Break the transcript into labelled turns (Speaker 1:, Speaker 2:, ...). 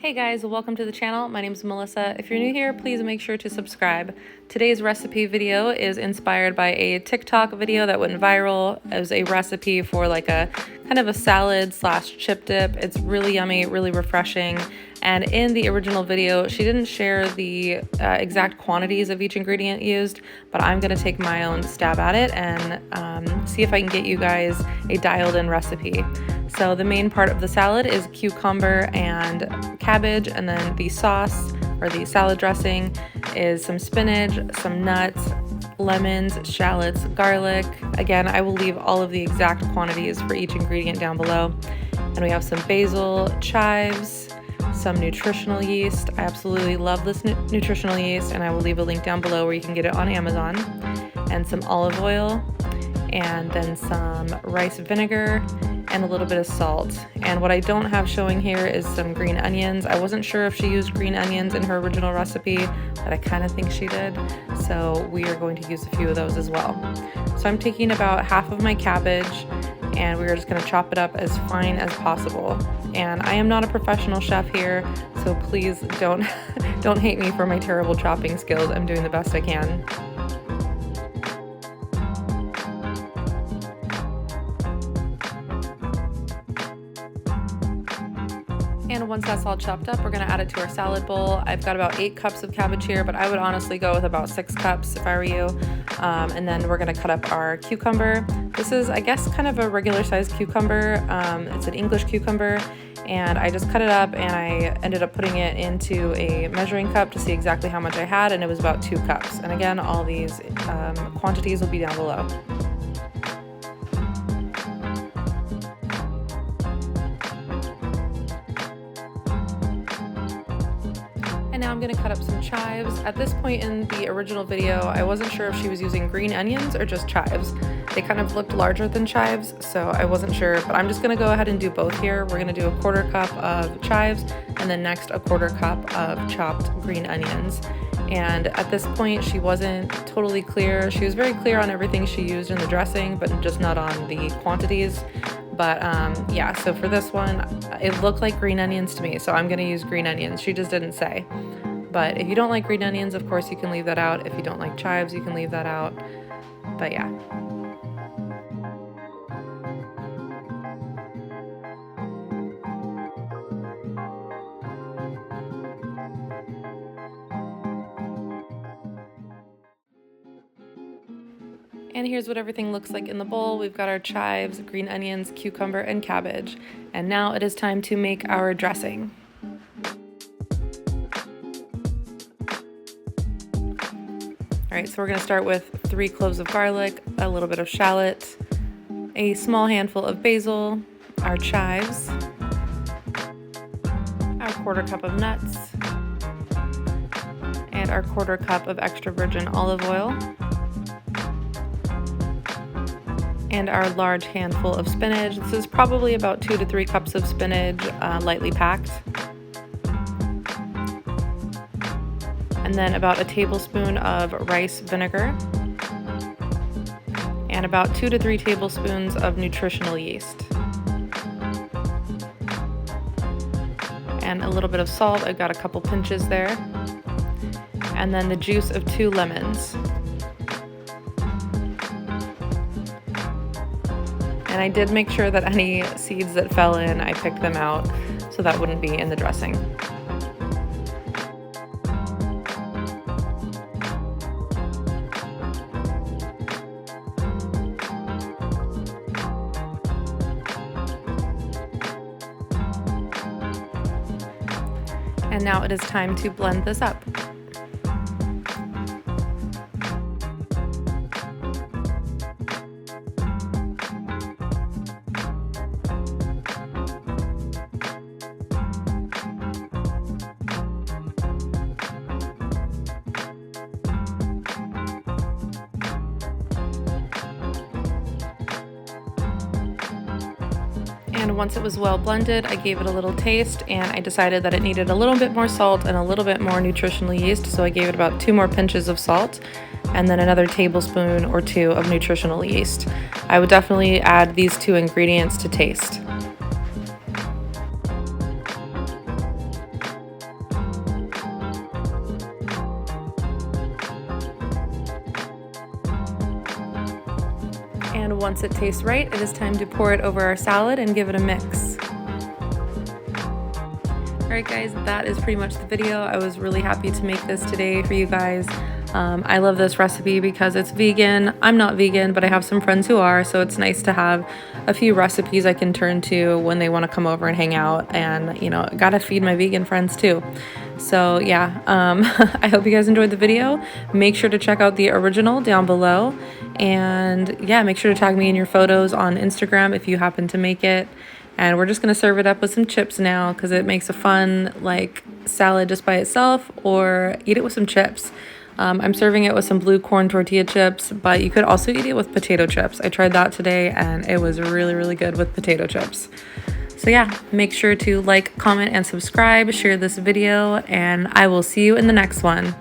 Speaker 1: Hey guys, welcome to the channel. My name is Melissa. If you're new here, please make sure to subscribe. Today's recipe video is inspired by a TikTok video that went viral. It was a recipe for like a kind of a salad slash chip dip. It's really yummy, really refreshing. And in the original video, she didn't share the exact quantities of each ingredient used, but I'm gonna take my own stab at it and see if I can get you guys a dialed in recipe. So the main part of the salad is cucumber and cabbage, and then the sauce or the salad dressing is some spinach, some nuts, lemons, shallots, garlic. Again, I will leave all of the exact quantities for each ingredient down below. And we have some basil, chives, some nutritional yeast. I absolutely love this nutritional yeast, and I will leave a link down below where you can get it on Amazon, and some olive oil, and then some rice vinegar, and a little bit of salt. And what I don't have showing here is some green onions. I wasn't sure if she used green onions in her original recipe, but I kind of think she did. So we are going to use a few of those as well. So I'm taking about half of my cabbage, and we're just gonna chop it up as fine as possible. And I am not a professional chef here, so please don't hate me for my terrible chopping skills. I'm doing the best I can. And once that's all chopped up, we're gonna add it to our salad bowl. I've got about 8 cups of cabbage here, but I would honestly go with about 6 cups if I were you. And then we're gonna cut up our cucumber. This is, I guess, kind of a regular sized cucumber. It's an English cucumber, and I just cut it up and I ended up putting it into a measuring cup to see exactly how much I had, and it was about 2 cups. And again, all these quantities will be down below. Now I'm going to cut up some chives. At this point in the original video, I wasn't sure if she was using green onions or just chives. They kind of looked larger than chives, so I wasn't sure, but I'm just going to go ahead and do both here. We're going to do a 1/4 cup of chives, and then next a 1/4 cup of chopped green onions. And at this point, she wasn't totally clear. She was very clear on everything she used in the dressing, but just not on the quantities. But yeah, so for this one, it looked like green onions to me, so I'm gonna use green onions. She just didn't say. But if you don't like green onions, of course you can leave that out. If you don't like chives, you can leave that out. But yeah. And here's what everything looks like in the bowl. We've got our chives, green onions, cucumber, and cabbage. And now it is time to make our dressing. All right, so we're gonna start with 3 cloves of garlic, a little bit of shallot, a small handful of basil, our chives, our 1/4 cup of nuts, and our 1/4 cup of extra virgin olive oil, and our large handful of spinach. This is probably about 2 to 3 cups of spinach, lightly packed. And then about a tablespoon of rice vinegar, and about 2 to 3 tablespoons of nutritional yeast. And a little bit of salt. I've got a couple pinches there. And then the juice of 2 lemons. And I did make sure that any seeds that fell in, I picked them out so that wouldn't be in the dressing. And now it is time to blend this up. And once it was well blended, I gave it a little taste, and I decided that it needed a little bit more salt and a little bit more nutritional yeast, so I gave it about 2 more pinches of salt and then another tablespoon or 2 of nutritional yeast. I would definitely add these 2 ingredients to taste. And once it tastes right, it is time to pour it over our salad and give it a mix. Alright guys, that is pretty much the video. I was really happy to make this today for you guys. I love this recipe because it's vegan. I'm not vegan, but I have some friends who are, so it's nice to have a few recipes I can turn to when they want to come over and hang out, and you know, gotta feed my vegan friends too. So yeah, I hope you guys enjoyed the video. Make sure to check out the original down below, and yeah, make sure to tag me in your photos on Instagram if you happen to make it. And we're just gonna serve it up with some chips now because it makes a fun like salad just by itself, or eat it with some chips. I'm serving it with some blue corn tortilla chips, but you could also eat it with potato chips. I tried that today and it was really, really good with potato chips. So yeah, make sure to like, comment, and subscribe, share this video, and I will see you in the next one.